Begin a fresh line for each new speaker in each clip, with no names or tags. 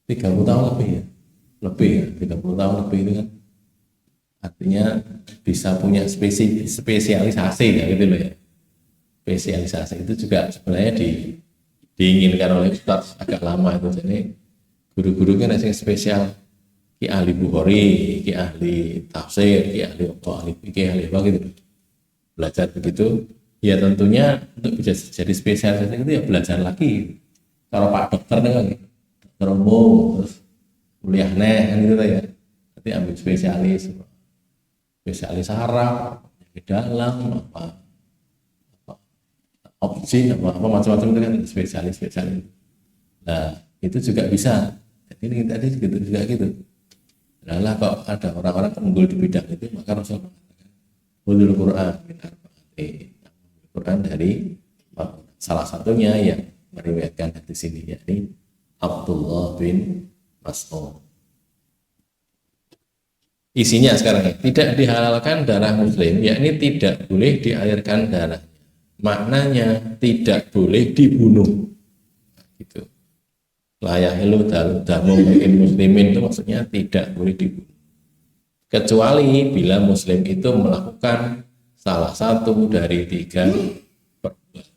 30 tahun lebih ya. Lebih ya, 30 tahun lebih itu kan artinya bisa punya spesialisasi ya gitu loh ya. Spesialisasi itu juga sebenarnya diinginkan oleh Ustadz agak lama itu. Jadi guru-guru kan ada yang spesial, ki ahli Bukhari, ki ahli tafsir, ki ahli ahli fikih, ahli apa gitu. Belajar begitu, ya tentunya untuk bisa jadi spesialis itu ya belajar lagi. Kalau Pak Dokter kan, dokter umum, terus kuliah kan gitu ya. Nanti ambil spesialis saraf, penyakit dalam, apa opsi, apa macam-macam itu kan spesialis. Nah itu juga bisa. Jadi ini tadi juga gitu. Nah kok ada orang-orang unggul di bidang itu, maka Rasul mengatakan hulul Quran, Quran dari salah satunya yang meriwayatkan hadis ini yakni Abdullah bin Mas'ud. Isinya sekarang tidak dihalalkan darah muslim, yakni tidak boleh dialirkan darahnya. Maknanya tidak boleh dibunuh. Gitu. Layahilu damu muslimin itu maksudnya tidak boleh dibunuh. Kecuali bila muslim itu melakukan salah satu dari 3 perbuatan.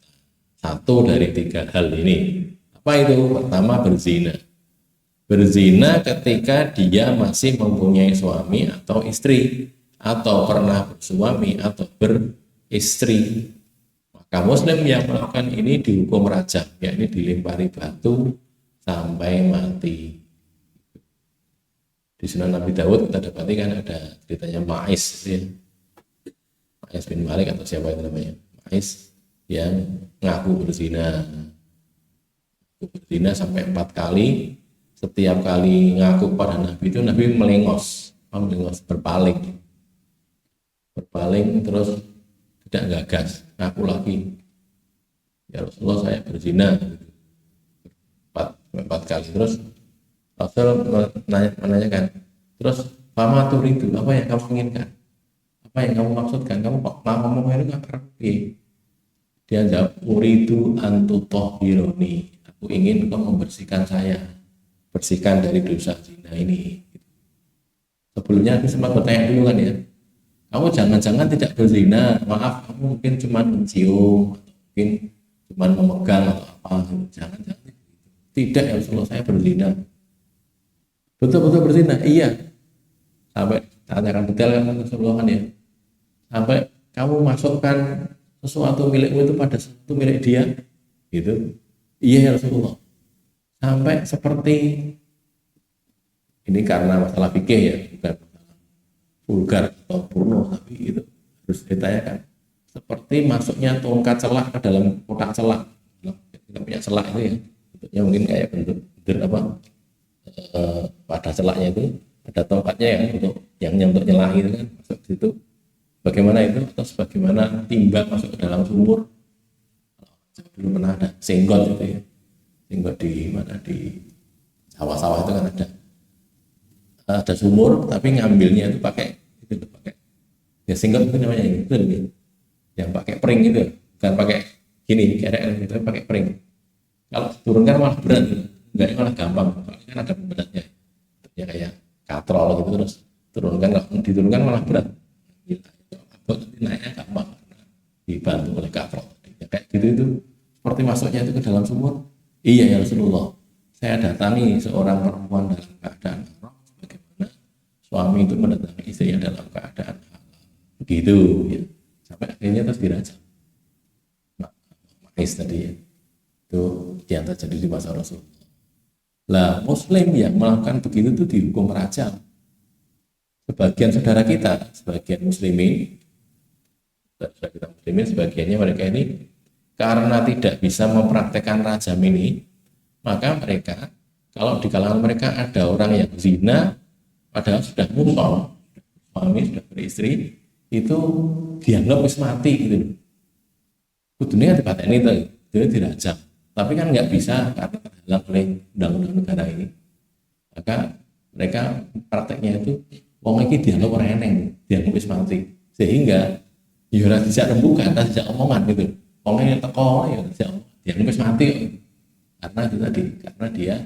Satu dari 3 hal ini. Apa itu? Pertama, berzina. Berzina ketika dia masih mempunyai suami atau istri, atau pernah bersuami atau beristri. Maka muslim yang melakukan ini dihukum rajam, yakni dilempari batu sampai mati. Di Sunan Nabi Dawud kita dapati kan ada ceritanya Ma'is ya. Ma'is bin Malik atau siapa itu namanya, Ma'is yang ngaku berzina sampai 4 kali. Setiap kali ngaku pada Nabi itu Nabi melengos, berpaling terus tidak gagas, ngaku lagi, ya Rasulullah saya berzina 4 kali. Terus Rasul menanyakan, terus fama turidu, apa yang kamu inginkan, apa yang kamu maksudkan, kamu ngomong itu apa? Dia jawab, uridu antutahhiruni, aku ingin kau membersihkan saya, bersihkan dari dosa zina ini. Sebelumnya aku sempat bertanya dulu kan ya, kamu jangan-jangan tidak berzina, maaf kamu mungkin cuma mencium atau mungkin cuma memegang atau apa, jangan-jangan. Tidak ya Rasulullah, saya berzina. Betul-betul berzina? Iya. Sampai tanyakan detail kan Rasulullah kan ya, sampai kamu masukkan sesuatu milikmu itu pada sesuatu milik dia gitu. Iya ya Rasulullah. Sampai seperti ini karena masalah fikih ya, bukan masalah vulgar atau porno, tapi itu harus ditanyakan. Seperti masuknya tongkat celak ke dalam kotak celak. Kita punya celak itu ya, bentuknya mungkin kayak bentuk pada celaknya itu ada tongkatnya ya, untuk nyelah itu kan, masuk ke situ. Bagaimana itu? Atau sebagaimana timba masuk ke dalam sumur. Dulu pernah ada senggot itu ya. Sehingga di mana di sawah-sawah itu kan ada sumur, tapi ngambilnya itu pakai ya singgot itu namanya itu yang pakai pring itu, bukan pakai gini kerek itu, pakai pring. Kalau turunkan malah berat, enggak malah gampang, soalnya kan ada pemberatnya, ya kayak katrol gitu, terus diturunkan malah berat. Nanti naiknya gampang karena dibantu oleh katrol. Ya, kayak gitu itu seperti masuknya itu ke dalam sumur. Iya ya Rasulullah, saya datangi seorang perempuan dalam keadaan haram sebagaimana suami itu mendatangi istrinya dalam keadaan halal. Begitu ya. Sampai akhirnya terus dirajam. Ma'is tadi ya. Itu yang terjadi di masa Rasulullah. Lah muslim yang melakukan begitu itu dihukum rajam. Sebagian saudara kita, sebagian muslimin, sebagiannya mereka ini karena tidak bisa mempraktekkan rajam ini, maka mereka, kalau di kalangan mereka ada orang yang zina padahal sudah muhsan, suami sudah beristri, itu dianggap wis mati gitu. Kudunya dipateni itu dirajam. Tapi kan nggak bisa karena terhalang oleh undang-undang negara ini. Maka mereka prakteknya itu wong iki dianggap orang eneng, dianggap wis mati. Sehingga ya ora dijak rembukan, ora dijak omongan gitu. Wong yang teko ya dijak dianggap wis mati. Karena itu tadi, karena dia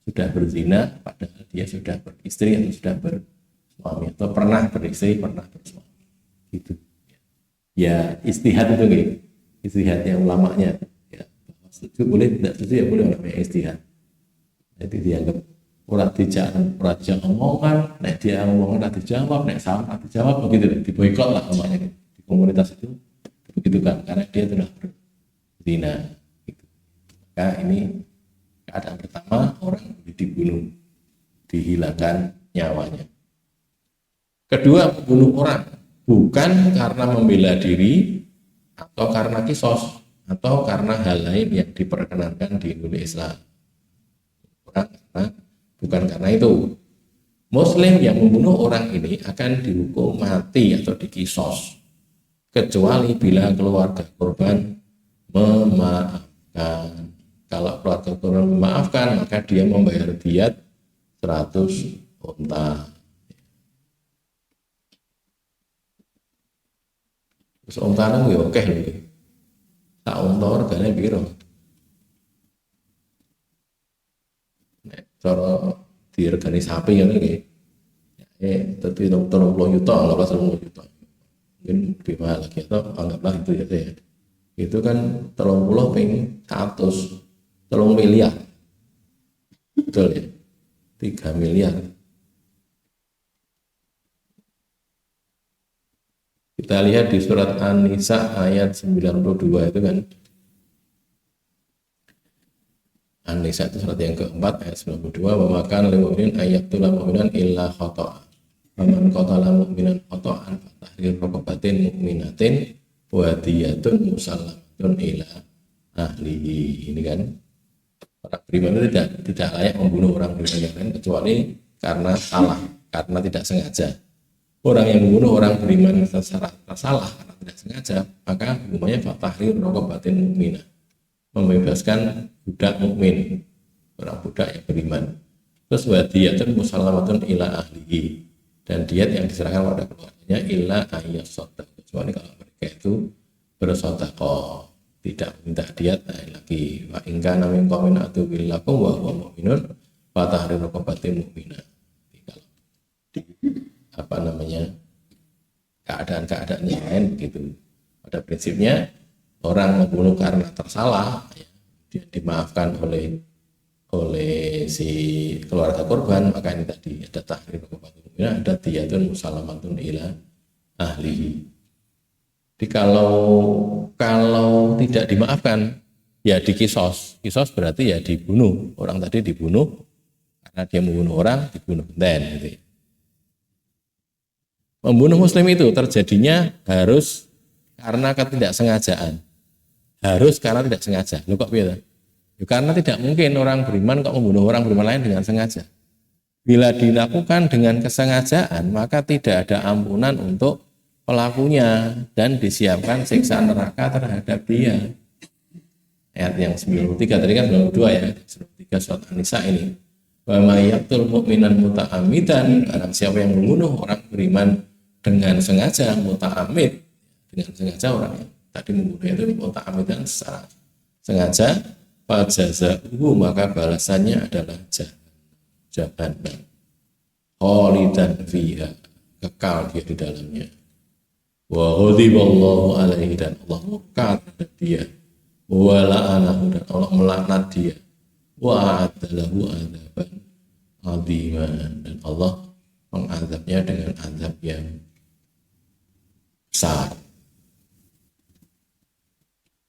sudah berzina padahal dia sudah beristri atau sudah bersuami atau pernah beristri, pernah bersuami. Gitu. Ya istihad itu gitu. Istihad yang ulamanya. Ya, setuju boleh, tidak setuju ya boleh, namanya istihad. Jadi dianggap ora dijak omongan, nek dia ngomong ora dijawab, nek salah ora dijawab, begitu diboikot lah namanya di komunitas itu. Begitu kan, karena dia sudah berzina. Gitu. Maka ini keadaan pertama, orang dibunuh, dihilangkan nyawanya. Kedua, membunuh orang bukan karena membela diri atau karena kisos atau karena hal lain yang diperkenankan di Indonesia. Bukan karena itu. Muslim yang membunuh orang ini akan dihukum mati atau dikisos, kecuali bila keluarga korban memaafkan. Kalau keluarga korban memaafkan, maka dia membayar diat 100 unta. Terus unta nang yo akeh lho. Tak unta regane piro? Nek cara diregani sapi ngono iki. Tapi 30 juta, anggaplah 30 juta. Mungkin lebih mahal lagi atau anggaplah itu ya. Itu kan 30 ping 100, 3 miliar. Betul ya? 3 miliar. Kita lihat di surat An-Nisa ayat 92 itu kan. An-Nisa itu surat yang keempat ayat 92, wa makan lil mu'minin ayatul mu'minan illa khata'a. Faman qatala mu'minan khata'an fatahrir raqabatin mu'minatin wa diyatun musallamatun ila ahlihi. Ini kan orang beriman itu tidak layak membunuh orang beriman yang lain kecuali karena salah, karena tidak sengaja. Orang yang membunuh orang beriman secara salah karena tidak sengaja, maka hukumannya fatahrir raqabatin mu'minah, membebaskan budak mukmin, orang budak yang beriman. Terus wadiyatun musallamatun ila ahlihi, dan diat yang diserahkan pada keluarganya illa ayyasodaq, kecuali kalau mereka itu bersedekah, tidak minta diat lagi. Wa in kana min qaumin atubillakum wa huwa mu'minun fatahrir raqabatin mu'minah. Kalau keadaan-keadaan yang lain begitu. Pada prinsipnya orang membunuh karena tersalah, ya, dia dimaafkan oleh si keluarga korban, maka ini tadi ada tahrir raqabatin mu'minah, ada diyatun musallamatun ila ahlihi. Jadi kalau tidak dimaafkan, ya dikisos. Kisos berarti ya dibunuh. Orang tadi dibunuh karena dia membunuh orang, dibunuh. Dan gitu. Membunuh muslim itu terjadinya harus karena ketidaksengajaan. Harus karena tidak sengaja. Loh kok begitu? Ya, karena tidak mungkin orang beriman kok membunuh orang beriman lain dengan sengaja. Bila dilakukan dengan kesengajaan, maka tidak ada ampunan untuk pelakunya dan disiapkan siksa neraka terhadap dia. Ayat yang 93 tadi kan 92 ya, 93 surat An-Nisa ini. Wa may yaqtul mu'minan muta'ammidan, barang siapa yang membunuh orang beriman dengan sengaja, muta'ammid, dengan sengaja orang yang tadi membunuh itu muta'ammidan secara sengaja, fajazahu, maka balasannya adalah jahannam. Khalidan fiha, kekal dia di dalamnya. Wa ghadiballahu alaihi, dan Allah murka terhadap dia. Wa la'anahu, dan Allah melaknat dia. Wa a'addalahu adzaban aziman, dan Allah mengazabnya dengan azab yang besar.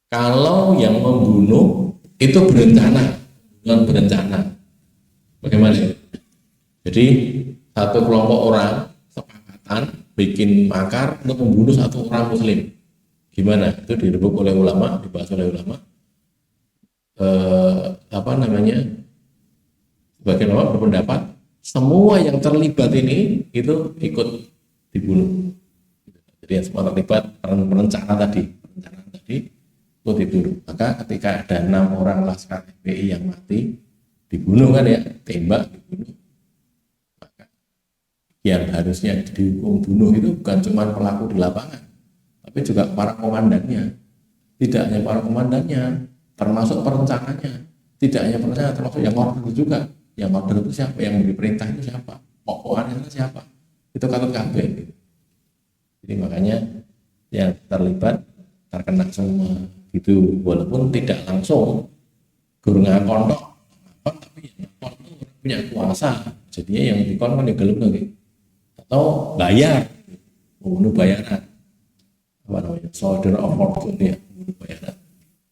Kalau yang membunuh itu berencana, bukan berencana. Bagaimana? Jadi satu kelompok orang sepakatan bikin makar untuk membunuh satu orang muslim. Gimana? Itu direbut oleh ulama, dibahas oleh ulama. Sebagian ulama berpendapat semua yang terlibat ini itu ikut dibunuh. Jadi yang semua terlibat perencanaan tadi itu dibunuh. Maka ketika ada 6 orang laskar FPI yang mati, dibunuh kan ya, tembak, dibunuh. Maka yang harusnya dihukum bunuh itu bukan cuma pelaku di lapangan, tapi juga para komandannya. Tidak hanya para komandannya, termasuk perencananya. Tidak hanya perencanaan, termasuk yang order juga, Yang order itu siapa? Yang memberi perintah itu siapa? Pokoknya itu siapa? Itu katut kabeh. Gitu. Jadi makanya yang terlibat terkena semua gitu, walaupun tidak langsung guru ngakon tok, tapi yang ngakon itu punya kuasa. Jadinya yang dikon kan gelem lagi. Atau bayar, bunuh bayaran. Apa namanya? Soldier of fortune ya, bunuh bayaran.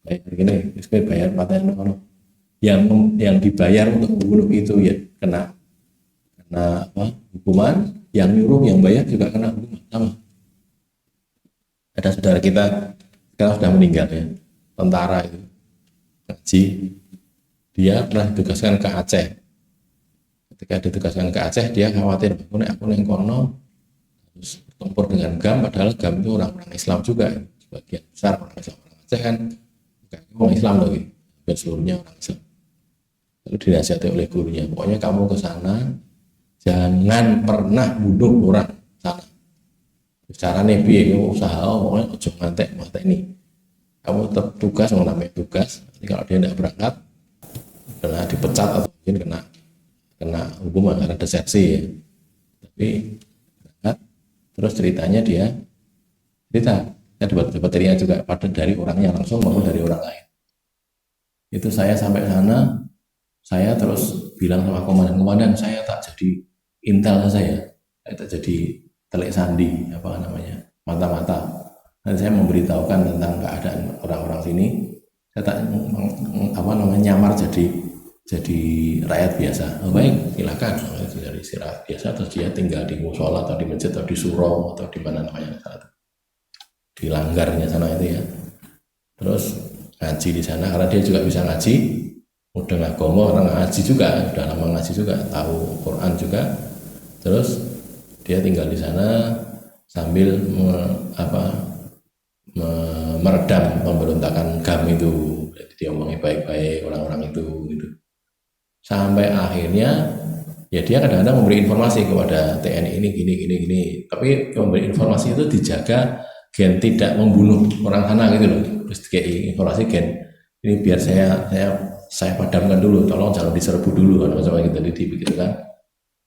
Bayar gini, bayar paten kono. Yang dibayar untuk membunuh itu ya kena apa? Hukuman, yang nyuruh yang bayar juga kena hukuman sama. Ada saudara kita sekarang sudah meninggal ya, tentara itu ngaji, dia pernah ditugaskan ke Aceh. Ketika ditugaskan ke Aceh, dia khawatir aku neng kono terus tempur dengan GAM, padahal GAM itu orang-orang Islam juga, sebagian besar orang Islam. Orang Aceh kan bukan orang Islam lagi, dan seluruhnya orang Islam. Lalu dinasihati oleh gurunya, pokoknya kamu ke sana jangan pernah bunuh orang sana. Secara nebi usaha pokoknya ojo ngantek ini. Kamu tetap tugas, mau namanya tugas. Nanti kalau dia tidak berangkat, kena dipecat atau mungkin kena hukuman karena desersi ya. Tapi berangkat, terus ceritanya dia cerita, saya dapat materinya juga pada dari orangnya langsung maupun dari orang lain. Itu saya sampai sana, saya terus bilang sama komandan saya tak jadi intel saya tak jadi telik sandi apa namanya mata-mata. Dan saya memberitahukan tentang keadaan orang-orang sini. Saya tak apa namanya nyamar jadi rakyat biasa. Oh, baik, silakan. Dari rakyat biasa terus dia tinggal di musola atau di masjid atau di surau atau di mana namanya di langgarnya sana itu ya. Terus ngaji di sana karena dia juga bisa ngaji. Udah ngagomo orang ngaji juga, udah lama ngaji juga, tahu Quran juga. Terus dia tinggal di sana sambil meredam pemberontakan GAM itu. Jadi dia omongnya baik-baik orang-orang itu gitu. Sampai akhirnya ya dia kadang-kadang memberi informasi kepada TNI ini gini. Tapi memberi informasi itu dijaga gen tidak membunuh orang sana gitu loh. Terus kayak informasi gen ini biar saya padamkan dulu, tolong jangan diserbu dulu kan macam gitu begitu kan.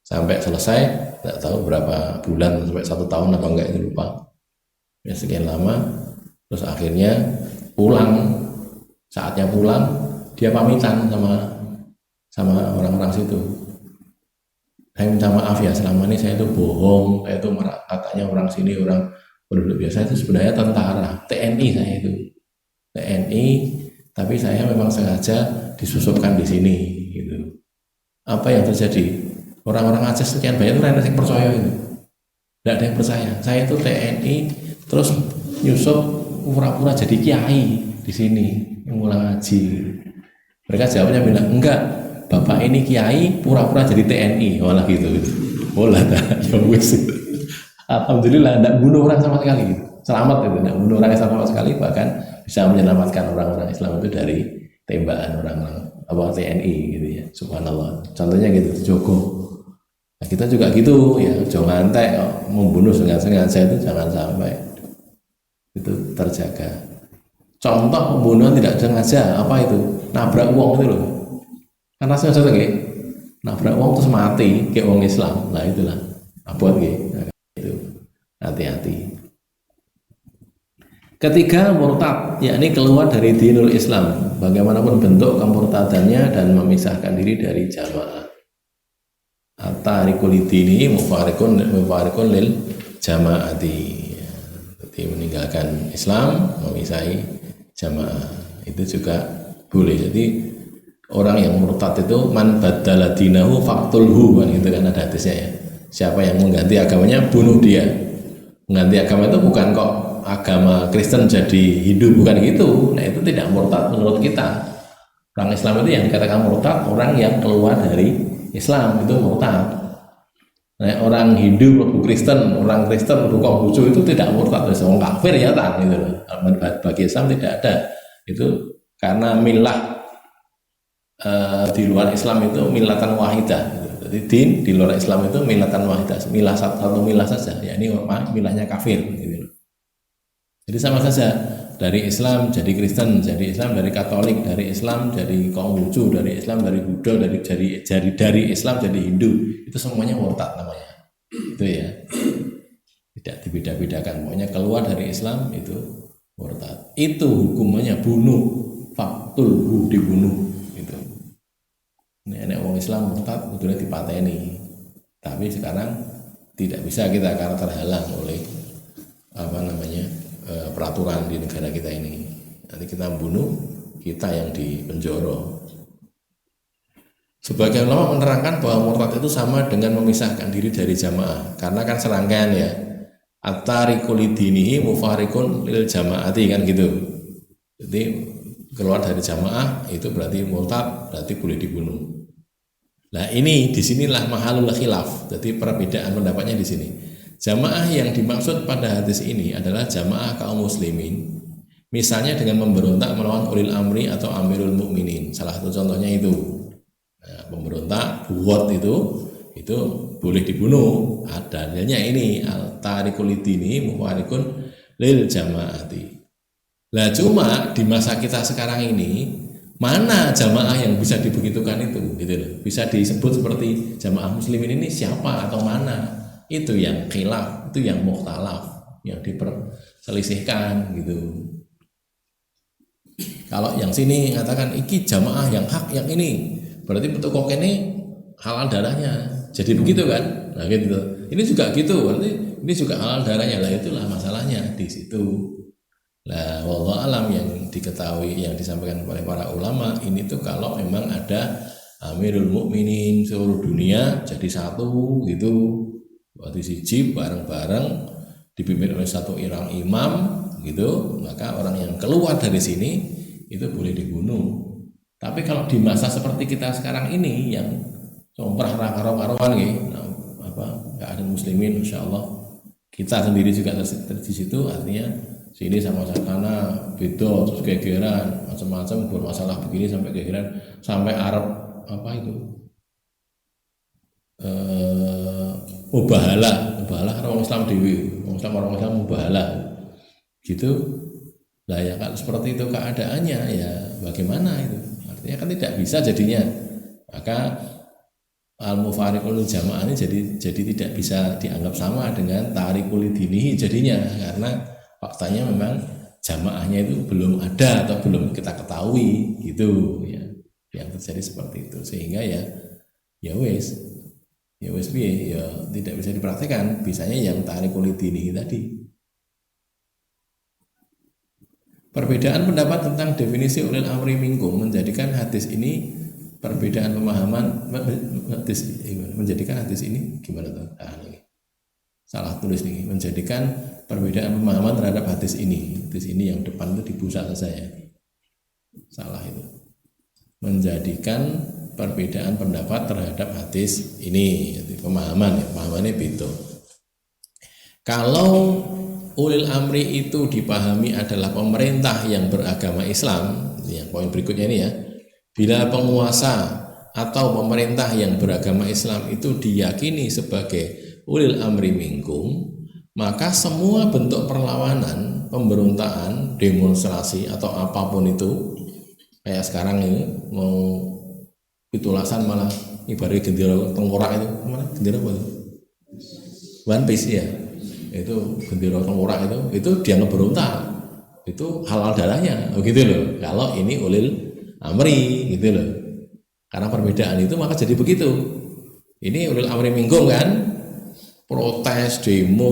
Sampai selesai, tidak tahu berapa bulan sampai 1 tahun apa enggak itu lupa. Ya sekian lama, terus akhirnya pulang. Saatnya pulang, dia pamitan sama orang-orang situ. Saya minta maaf ya, selama ini saya itu bohong, saya itu katanya orang sini orang penduduk biasa, itu sebenarnya tentara, TNI saya itu. TNI, tapi saya memang sengaja disusupkan di sini gitu. Apa yang terjadi? Orang-orang Aceh sekian banyak itu ada yang percaya itu. Tidak ada yang percaya. Saya itu TNI terus nyusup pura-pura jadi kiai di sini ngulang ngaji. Mereka jawabnya bilang enggak, bapak ini kiai pura-pura jadi TNI malah gitu. Bola dah ya wis. Alhamdulillah tidak bunuh orang sama sekali gitu. Selamat itu, tidak bunuh orang sama sekali, bahkan bisa menyelamatkan orang-orang Islam itu dari tembakan orang-orang TNI gitu ya. Subhanallah. Contohnya gitu Joko. Nah, kita juga gitu ya, jangan membunuh sengaja itu jangan sampai itu terjaga. Contoh pembunuhan tidak sengaja apa itu? Nabrak uang itu loh. Karena sengaja kayak nabrak uang terus mati kayak uang Islam. Nah itulah buat itu hati-hati. Ketiga, murtad, yakni keluar dari dinul Islam, bagaimanapun bentuk kemurtadannya dan memisahkan diri dari jamaah. At-tarikul dini mufarikun lil jamaati. Jadi meninggalkan Islam, memisahi jamaah. Itu juga boleh. Jadi orang yang murtad itu man badala dinahu faqtulhu, kan gitu kan ada hadisnya ya. Siapa yang mengganti agamanya, bunuh dia. Mengganti agama itu bukan kok agama Kristen jadi Hindu, bukan gitu. Nah itu tidak murtad menurut kita. Orang Islam itu yang dikatakan murtad orang yang keluar dari Islam, itu murtad. Nah, orang Hindu mlebu Kristen, orang Kristen mlebu Konghucu itu tidak murtad, orang kafir ya tak gitu. Bagi Islam tidak ada. Itu karena milah di luar Islam itu milatan wahidah. Jadi din di luar Islam itu milatan wahidah, milah satu milah saja, yakni milahnya kafir gitu. Jadi sama saja dari Islam jadi Kristen, dari Islam dari Katolik, dari Islam dari Konghucu, dari Islam dari Buddha, dari Islam jadi Hindu, itu semuanya murtad namanya. Itu ya, tidak dibeda-bedakan. Pokoknya keluar dari Islam itu murtad. Itu hukumannya bunuh, faktulhu, dibunuh. Itu. Ini anak orang Islam murtad udah dipateni. Tapi sekarang tidak bisa kita karena terhalang oleh peraturan di negara kita ini. Nanti kita bunuh, kita yang di penjara. Sebagian ulama menerangkan bahwa murtad itu sama dengan memisahkan diri dari jamaah, karena kan serangkaian ya. At-tariku lidinihi mufarikun lil jamaati, kan gitu. Jadi keluar dari jamaah itu berarti murtad, berarti boleh dibunuh. Nah ini disinilah mahalul khilaf. Jadi perbedaan pendapatnya di sini. Jamaah yang dimaksud pada hadis ini adalah jamaah kaum muslimin, misalnya dengan memberontak melawan ulil amri atau amirul mukminin. Salah satu contohnya itu, nah, pemberontak buat itu boleh dibunuh. Adanya ini al-tarikul lidini mufarikun lil jamaati. Lah cuma di masa kita sekarang ini, mana jamaah yang bisa dibegitukan itu, gitu loh. Bisa disebut seperti jamaah muslimin ini siapa atau mana? Itu yang khilaf, itu yang mukhtalaf, yang diperselisihkan gitu. Kalau yang sini mengatakan iki jamaah yang hak yang ini, berarti bentuk kok ini halal darahnya. Jadi begitu kan? Nah gitu. Ini juga gitu, berarti ini juga halal darahnya. Lah itulah masalahnya di situ. Lah wallahu alam yang diketahui, yang disampaikan oleh para ulama ini tuh kalau memang ada Amirul Mukminin seluruh dunia jadi satu gitu. Waktu siji bareng-bareng dipimpin oleh satu imam gitu, maka orang yang keluar dari sini itu boleh dibunuh. Tapi kalau di masa seperti kita sekarang ini yang somprah karo-karoan nggak ada muslimin, insya Allah kita sendiri juga di situ, artinya sini sama sana beda, terus gegeran macam-macam bermasalah begini sampai gegeran sampai Arab mubahalah orang Islam dewi, orang Islam mubahalah gitu. Lah ya kalau seperti itu keadaannya ya bagaimana itu? Artinya kan tidak bisa jadinya. Maka al-mufariqul jamaah ini jadi tidak bisa dianggap sama dengan tarikul dinihi jadinya, karena faktanya memang jamaahnya itu belum ada atau belum kita ketahui gitu ya. Yang terjadi seperti itu, sehingga ya wes tidak bisa dipraktikkan, bisanya yang tarikul dinihi tadi. Perbedaan pendapat tentang definisi ulil amri minkum menjadikan hadis ini perbedaan pemahaman menjadikan hadis ini gimana tuh? Salah tulis nih, menjadikan perbedaan pemahaman terhadap hadis ini yang depan itu dibusa saya. Salah itu. Menjadikan perbedaan pendapat terhadap hadis ini, pemahamannya beda. Kalau ulil amri itu dipahami adalah pemerintah yang beragama Islam, yang poin berikutnya ini ya. Bila penguasa atau pemerintah yang beragama Islam itu diyakini sebagai ulil amri minkum, maka semua bentuk perlawanan, pemberontakan, demonstrasi atau apapun itu, kayak sekarang ini mau pitulasan malah ibarat gendera tengkorak itu, mana gendera apa itu? One Piece ya, itu gendera tengkorak itu dianggap berontak, itu halal darahnya, gitu loh. Kalau ini ulil amri, gitu loh. Karena perbedaan itu maka jadi begitu. Ini ulil amri minkum kan, protes, demo,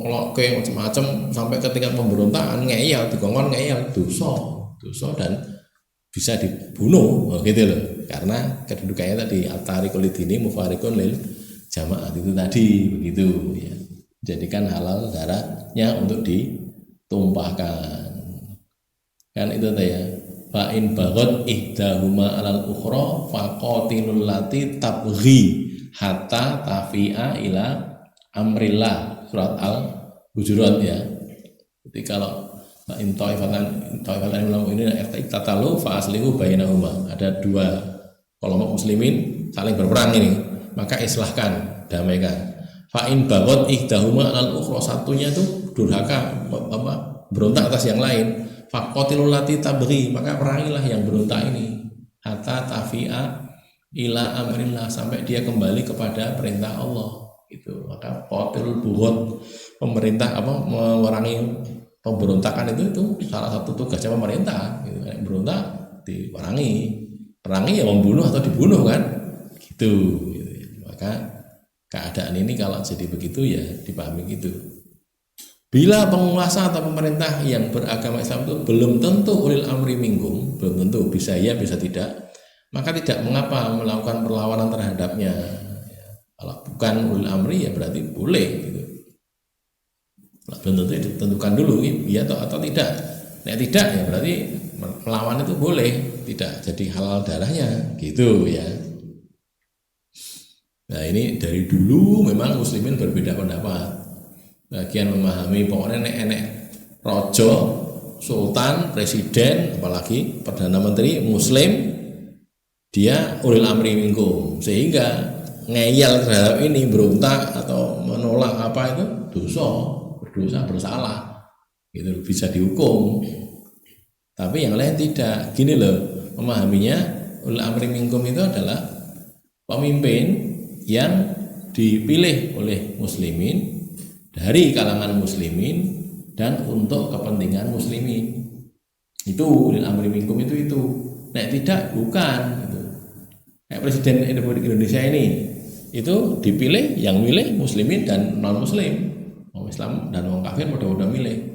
loke macam-macam sampai ke tingkat pemberontakan, ngeyel, dikongkon ngeyel, dosa dan bisa dibunuh, gitu loh. Karena kedudukannya tadi at-tariqul dini mufarikun lil jamaah itu tadi begitu ya. Jadikan halal darahnya untuk ditumpahkan. Kan itu tadi ya. Fa in baghat ihdahuma 'alal ukhra faqatilul lati tabghi hatta tafi'a ila amrillah, surat Al-Hujurat ya. Jadi kalau in ta'ifatan ini iktatalu fa aslihu bainahuma, ada dua kelompok muslimin saling berperang ini, maka islahkan, damaikan. Fa in baghat ihdahuma 'alal ukhra, satunya itu durhaka berontak atas yang lain, faqatilul lati tabghi, maka perangilah yang berontak ini, hatta tafi'a ila amrillah, sampai dia kembali kepada perintah Allah. Itu maka qatilul bughat, pemerintah memerangi pemberontakan itu salah satu tugasnya pemerintah. Gitu. Berontak diperangi, perangi ya membunuh atau dibunuh kan, gitu. Maka keadaan ini kalau jadi begitu ya dipahami gitu. Bila penguasa atau pemerintah yang beragama Islam itu belum tentu ulil amri minkum, belum tentu, bisa ya bisa tidak, maka tidak mengapa melakukan perlawanan terhadapnya. Kalau bukan ulil amri ya berarti boleh gitu. Belum tentu ditentukan dulu ya atau tidak. Nek tidak ya berarti melawan itu boleh, tidak jadi halal darahnya gitu ya. Nah ini dari dulu memang muslimin berbeda pendapat. Bagian memahami pokoknya enek rojo, sultan, presiden, apalagi perdana menteri muslim, dia ulil amri minkum, sehingga ngeyel terhadap ini, berontak atau menolak apa itu berdosa, bersalah, itu bisa dihukum. Tapi yang lain tidak. Gini loh memahaminya, ulil amri minkum itu adalah pemimpin yang dipilih oleh muslimin, dari kalangan muslimin dan untuk kepentingan muslimin. Itu ulil amri minkum itu. Nek tidak bukan gitu. Nek Presiden Republik Indonesia ini itu dipilih, yang milih muslimin dan non muslim, orang Islam dan orang kafir pada milih.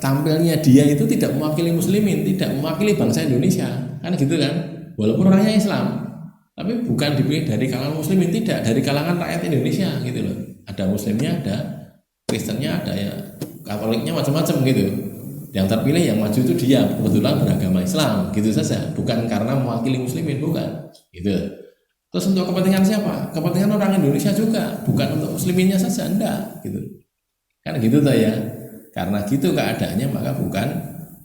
Tampilnya dia itu tidak mewakili muslimin, tidak mewakili bangsa Indonesia, kan gitu kan, walaupun orangnya Islam. Tapi bukan dipilih dari kalangan muslimin, tidak, dari kalangan rakyat Indonesia gitu loh. Ada muslimnya, ada Kristennya, ada ya Katoliknya, macam-macam gitu. Yang terpilih yang maju itu dia kebetulan beragama Islam, gitu saja. Bukan karena mewakili muslimin, bukan. Gitu. Terus untuk kepentingan siapa? Kepentingan orang Indonesia juga, bukan untuk musliminnya saja, enggak gitu. Kan gitu tuh ya. Karena gitu keadaannya maka bukan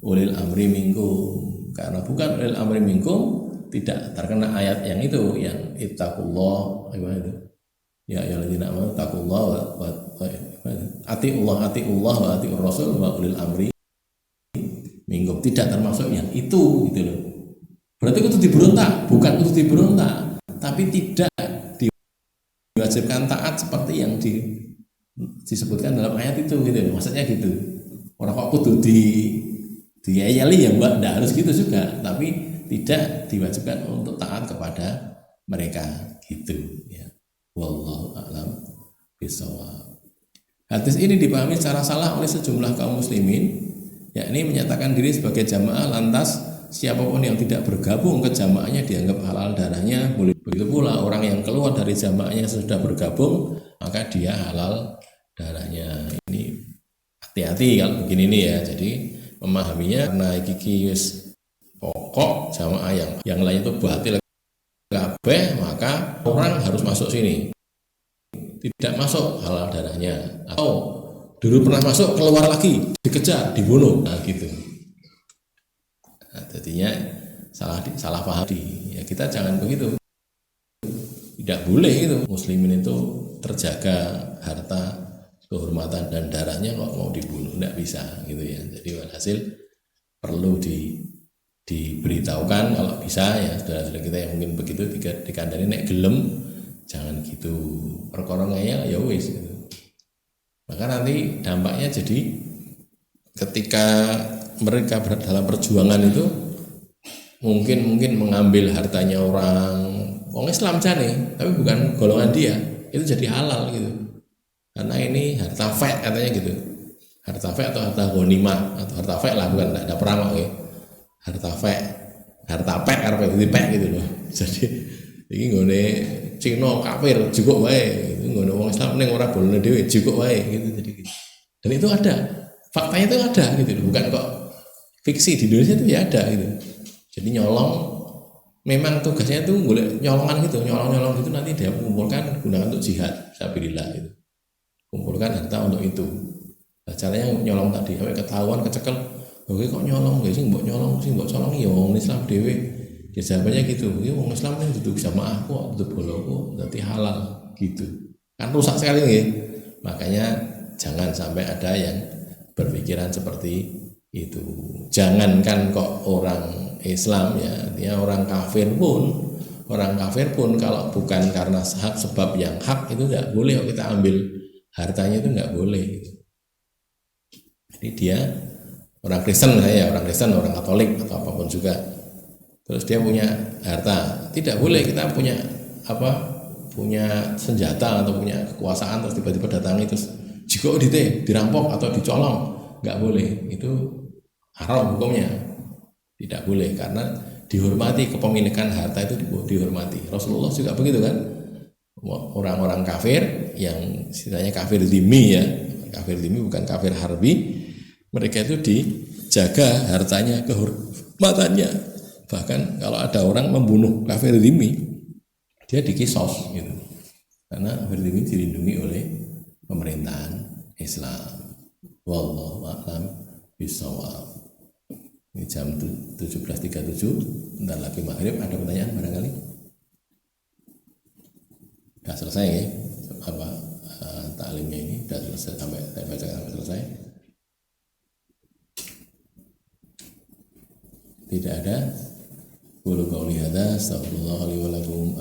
ulil amri minkum. Karena bukan ulil amri minkum, tidak terkena ayat yang itu, yang ittaqullah, gimana itu? Ya ayyuhalladzina amanu taqullaha wa atiullah wa atiur rasul wa ulil amri minkum. Tidak termasuk yang itu gitu loh. Berarti itu diberontak, bukan itu diberontak, tapi tidak diwajibkan taat seperti yang disebutkan dalam ayat itu gitu loh. Maksudnya gitu. Orang kok kudu diayali ya mbak, enggak harus gitu juga, tapi tidak diwajibkan untuk taat kepada mereka gitu ya. Wallahu a'lam bishawab. Hadis ini dipahami secara salah oleh sejumlah kaum muslimin, yakni menyatakan diri sebagai jamaah, lantas siapapun yang tidak bergabung ke jamaahnya dianggap halal darahnya. Begitu pula orang yang keluar dari jamaahnya sudah bergabung, maka dia halal darahnya. Ini hati-hati kalau begini nih ya. Jadi memahaminya karena kikis pokok jamaah yang lain itu batil kabeh, maka orang harus masuk sini, tidak masuk halal darahnya, atau dulu pernah masuk keluar lagi dikejar dibunuh, nah gitu. Nah, jadinya salah paham ya, kita jangan begitu, tidak boleh itu. Muslimin itu terjaga harta, kehormatan dan darahnya, kok mau dibunuh, tidak bisa gitu ya. Jadi hasil perlu diberitahukan kalau bisa ya, saudara-saudara kita yang mungkin begitu dikandani nek gelem jangan gitu, perkara ngeyel ya wis gitu. Maka nanti dampaknya jadi ketika mereka berada dalam perjuangan itu mungkin mengambil hartanya orang Islam jane, tapi bukan golongan dia, itu jadi halal gitu. Karena ini harta fek katanya gitu. Harta fek atau harta ghanimah, atau harta fek lah, bukan ada perang oke. Harta pek arep dadi pek gitu loh. Jadi iki nggone Cina kafir juga wae, itu nggone wong Islam ning ora bolone dhewe juga wae gitu. Jadi dan itu ada, faktanya itu ada gitu loh. Bukan kok fiksi, di Indonesia itu ya ada gitu. Jadi nyolong memang tugasnya itu golek nyolongan gitu, nyolong gitu, nanti dia kumpulkan gunakan untuk jihad sabilillah gitu. Kumpulkan harta untuk itu. Nah, caranya nyolong tadi sampai ketahuan kecekel, oke kok nyolong, guys, sing mbok nyolong, sing mbok colong ya wong Islam dhewe. Ya jawabannya gitu, ya wong Islam kan duduk jamaah kok, duduk bolo kok, berarti halal gitu. Kan rusak sekali nih. Makanya jangan sampai ada yang berpikiran seperti itu. Jangankan kok orang Islam ya, dia orang kafir pun kalau bukan karena sebab yang hak itu nggak boleh kita ambil hartanya, itu nggak boleh. Jadi dia orang Kristen orang Katolik atau apapun juga, terus dia punya harta, tidak boleh kita punya senjata atau punya kekuasaan terus tiba-tiba datangi terus jika dirampok atau dicolong, nggak boleh, itu haram hukumnya, tidak boleh, karena dihormati, kepemilikan harta itu dihormati. Rasulullah juga begitu kan, orang-orang kafir yang istilahnya kafir dhimmi ya, kafir dhimmi bukan kafir harbi, mereka itu dijaga hartanya, kehormatannya. Bahkan kalau ada orang membunuh kafir dhimmi, dia dikisos gitu, karena kafir dhimmi dilindungi oleh pemerintahan Islam. Wallahu a'lam bishawab. Ini jam 17.37, bentar lagi maghrib. Ada pertanyaan barangkali? Sudah selesai ya, taklimnya ini sudah selesai, sampai saya baca sampai selesai. Tidak ada. Qulu qouli hadza, astaghfirullah li wa lakum.